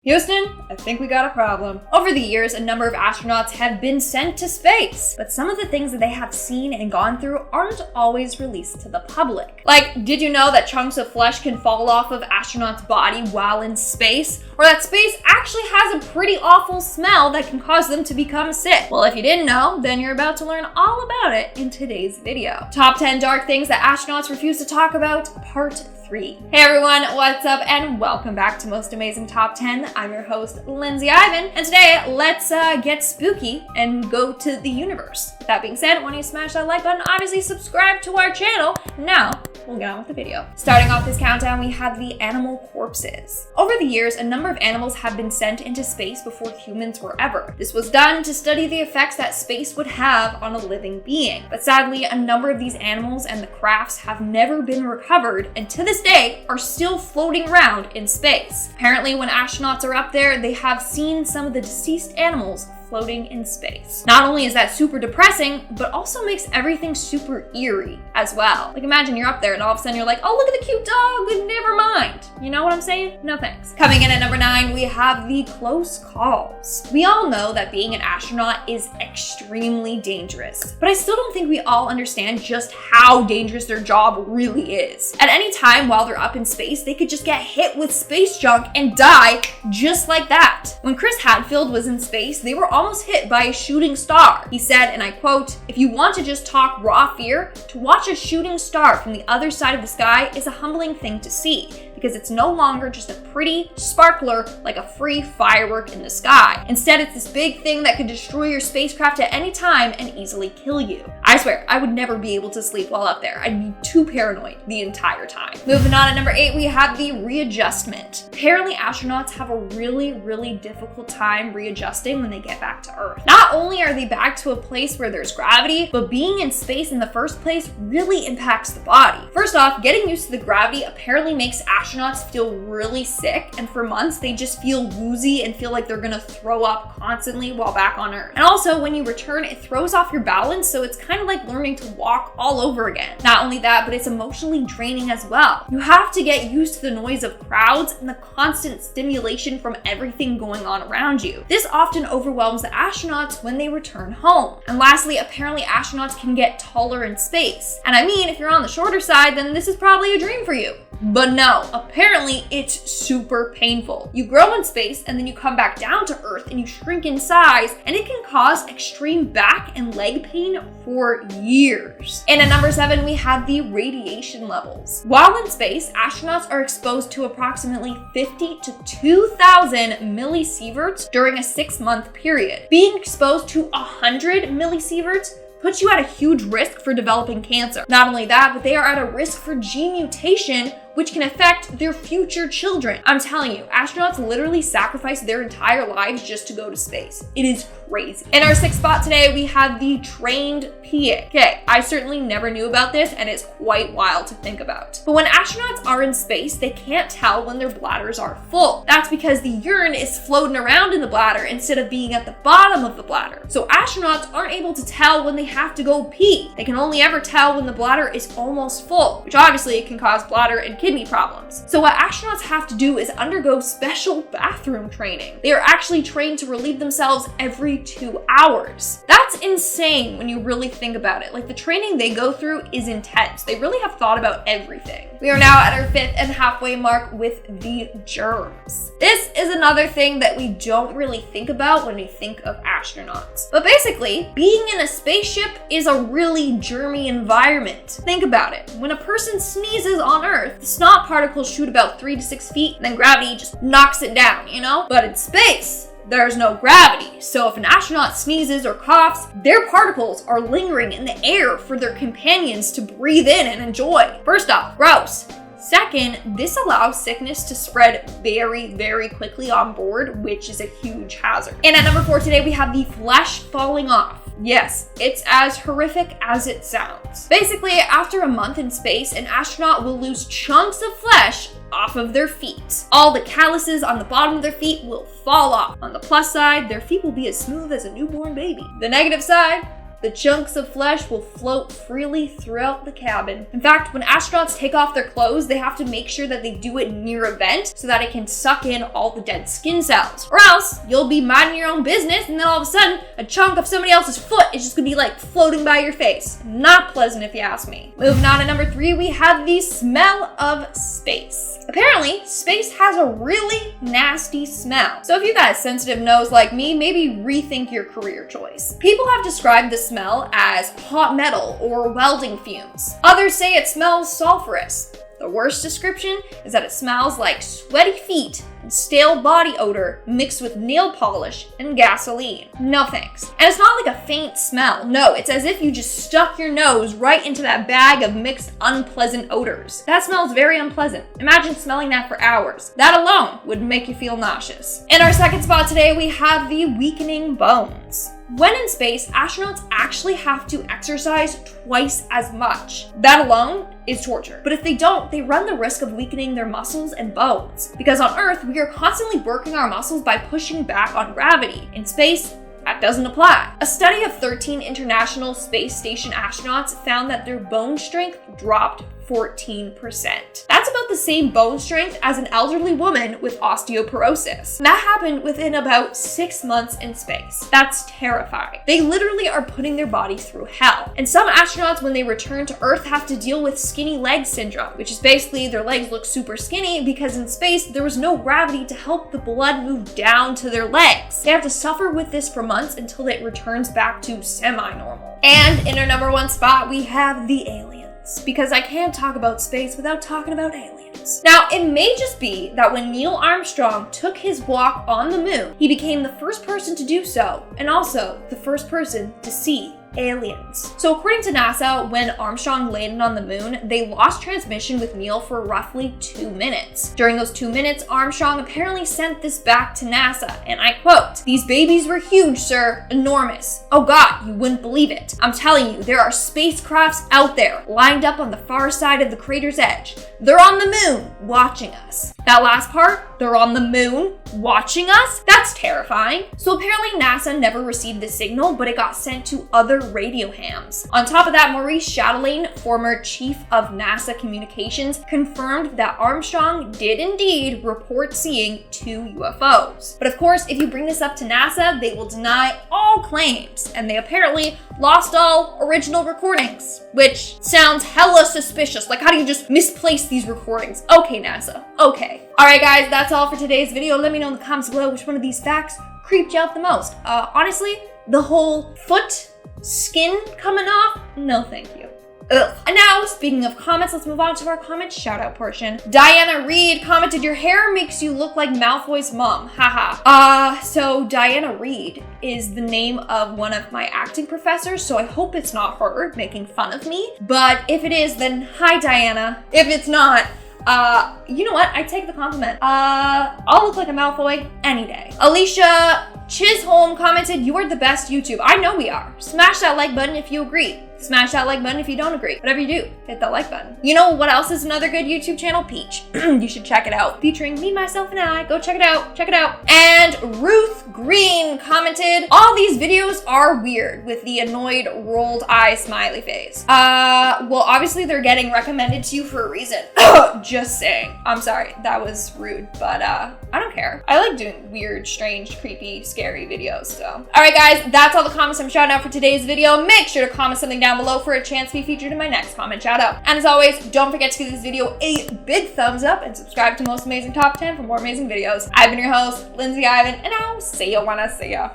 Houston, I think we got a problem. Over the years, a number of astronauts have been sent to space, but some of the things that they have seen and gone through aren't always released to the public. Like, did you know that chunks of flesh can fall off of astronauts' body while in space? Or that space actually has a pretty awful smell that can cause them to become sick? Well, if you didn't know, then you're about to learn all about it in today's video. Top 10 dark things that astronauts refuse to talk about, part 3. Hey everyone, what's up and welcome back to Most Amazing Top 10. I'm your host, Lindsay Ivan, and today let's get spooky and go to the universe. That being said, why don't you smash that like button, obviously subscribe to our channel. Now, we'll get on with the video. Starting off this countdown, we have the animal corpses. Over the years, a number of animals have been sent into space before humans were ever. This was done to study the effects that space would have on a living being. But sadly, a number of these animals and the crafts have never been recovered, and to this day are still floating around in space. Apparently, when astronauts are up there, they have seen some of the deceased animals floating in space. Not only is that super depressing, but also makes everything super eerie as well. Like imagine you're up there and all of a sudden you're like, oh, look at the cute dog, never mind. You know what I'm saying? No thanks. Coming in at number 9, we have the close calls. We all know that being an astronaut is extremely dangerous, but I still don't think we all understand just how dangerous their job really is. At any time while they're up in space, they could just get hit with space junk and die just like that. When Chris Hadfield was in space, they were almost hit by a shooting star. He said, and I quote, "If you want to just talk raw fear, to watch a shooting star from the other side of the sky is a humbling thing to see, because it's no longer just a pretty sparkler like a free firework in the sky. Instead, it's this big thing that could destroy your spacecraft at any time and easily kill you." I swear, I would never be able to sleep while up there. I'd be too paranoid the entire time. Moving on at number 8, we have the readjustment. Apparently, astronauts have a really difficult time readjusting when they get back to Earth. Not only are they back to a place where there's gravity, but being in space in the first place really impacts the body. First off, getting used to the gravity apparently makes astronauts feel really sick, and for months they just feel woozy and feel like they're gonna throw up constantly while back on Earth. And also, when you return, it throws off your balance, so it's kind of like learning to walk all over again. Not only that, but it's emotionally draining as well. You have to get used to the noise of crowds and the constant stimulation from everything going on around you. This often overwhelms the astronauts when they return home. And lastly, apparently astronauts can get taller in space. And I mean, if you're on the shorter side, then this is probably a dream for you. But no, apparently it's super painful. You grow in space and then you come back down to Earth and you shrink in size, and it can cause extreme back and leg pain for years. And at number 7, we have the radiation levels. While in space, astronauts are exposed to approximately 50 to 2,000 millisieverts during a 6-month period. Being exposed to 100 millisieverts puts you at a huge risk for developing cancer. Not only that, but they are at a risk for gene mutation, which can affect their future children. I'm telling you, astronauts literally sacrifice their entire lives just to go to space. It is crazy. In our 6th spot today, we have the trained PA. Okay, I certainly never knew about this, and it's quite wild to think about. But when astronauts are in space, they can't tell when their bladders are full. That's because the urine is floating around in the bladder instead of being at the bottom of the bladder. So astronauts aren't able to tell when they have to go pee. They can only ever tell when the bladder is almost full, which obviously can cause bladder and kidney problems. So what astronauts have to do is undergo special bathroom training. They are actually trained to relieve themselves every 2 hours. That's insane when you really think about it. Like, the training they go through is intense. They really have thought about everything. We are now at our 5th and halfway mark with the germs. This is another thing that we don't really think about when we think of astronauts. But basically, being in a spaceship is a really germy environment. Think about it. When a person sneezes on Earth, the snot particles shoot about 3 to 6 feet, and then gravity just knocks it down, you know? But in space, there's no gravity. So if an astronaut sneezes or coughs, their particles are lingering in the air for their companions to breathe in and enjoy. First off, gross. Second, this allows sickness to spread very quickly on board, which is a huge hazard. And at number 4 today, we have the flesh falling off. Yes, it's as horrific as it sounds. Basically, after a month in space, an astronaut will lose chunks of flesh off of their feet. All the calluses on the bottom of their feet will fall off. On the plus side, their feet will be as smooth as a newborn baby. The negative side, The chunks of flesh will float freely throughout the cabin. In fact, when astronauts take off their clothes, they have to make sure that they do it near a vent so that it can suck in all the dead skin cells. Or else, you'll be minding your own business and then all of a sudden, a chunk of somebody else's foot is just gonna be like floating by your face. Not pleasant if you ask me. Moving on to number 3, we have the smell of space. Apparently, space has a really nasty smell. So if you got a sensitive nose like me, maybe rethink your career choice. People have described the smell as hot metal or welding fumes. Others say it smells sulfurous. The worst description is that it smells like sweaty feet and stale body odor mixed with nail polish and gasoline. No thanks. And it's not like a faint smell. No, it's as if you just stuck your nose right into that bag of mixed unpleasant odors. That smells very unpleasant. Imagine smelling that for hours. That alone would make you feel nauseous. In our second spot today, we have the weakening bones. When in space, astronauts actually have to exercise twice as much. That alone is torture. But if they don't, they run the risk of weakening their muscles and bones. Because on Earth, we are constantly working our muscles by pushing back on gravity. In space, that doesn't apply. A study of 13 International Space Station astronauts found that their bone strength dropped 14%. That's about the same bone strength as an elderly woman with osteoporosis. That happened within about 6 months in space. That's terrifying. They literally are putting their bodies through hell. And some astronauts, when they return to Earth, have to deal with skinny leg syndrome, which is basically their legs look super skinny because in space there was no gravity to help the blood move down to their legs. They have to suffer with this for months until it returns back to semi-normal. And in our number 1 spot, we have the aliens. Because I can't talk about space without talking about aliens. Now, it may just be that when Neil Armstrong took his walk on the moon, he became the first person to do so, and also the first person to see aliens. So according to NASA, when Armstrong landed on the moon, they lost transmission with Neil for roughly 2 minutes. During those 2 minutes, Armstrong apparently sent this back to NASA, and I quote, "These babies were huge, sir, enormous. Oh God, you wouldn't believe it. I'm telling you, there are spacecrafts out there, lined up on the far side of the crater's edge. They're on the moon, watching us." That last part, they're on the moon, watching us? That's terrifying. So apparently NASA never received the signal, but it got sent to other radio hams. On top of that, Maurice Chatelain, former chief of NASA communications, confirmed that Armstrong did indeed report seeing 2 UFOs. But of course, if you bring this up to NASA, they will deny all claims, and they apparently lost all original recordings, which sounds hella suspicious. Like, how do you just misplace these recordings? Okay, NASA, okay. Alright guys, that's all for today's video. Let me know in the comments below which one of these facts creeped you out the most. Honestly, the whole foot skin coming off? No thank you. Ugh. And now, speaking of comments, let's move on to our comment shout out portion. Diana Reed commented, "Your hair makes you look like Malfoy's mom. Haha." So Diana Reed is the name of one of my acting professors, so I hope it's not her making fun of me. But if it is, then hi Diana. If it's not, you know what? I take the compliment. I'll look like a Malfoy any day. Alicia Chisholm commented, "You are the best YouTube." I know we are. Smash that like button if you agree. Smash that like button if you don't agree. Whatever you do, hit that like button. You know what else is another good YouTube channel? Peach. You should check it out. Featuring me, myself, and I. Go check it out. Check it out. And Ruth Green commented, "All these videos are weird," with the annoyed rolled eye smiley face. Well, obviously they're getting recommended to you for a reason. Just saying. I'm sorry. That was rude, but I don't care. I like doing weird, strange, creepy, scary videos, so. Alright guys, that's all the comments I'm shouting out for today's video. Make sure to comment something down below for a chance to be featured in my next comment shout out. And as always, don't forget to give this video a big thumbs up and subscribe to Most Amazing Top 10 for more amazing videos. I've been your host, Lindsay Ivan, and I'll see you when I see ya.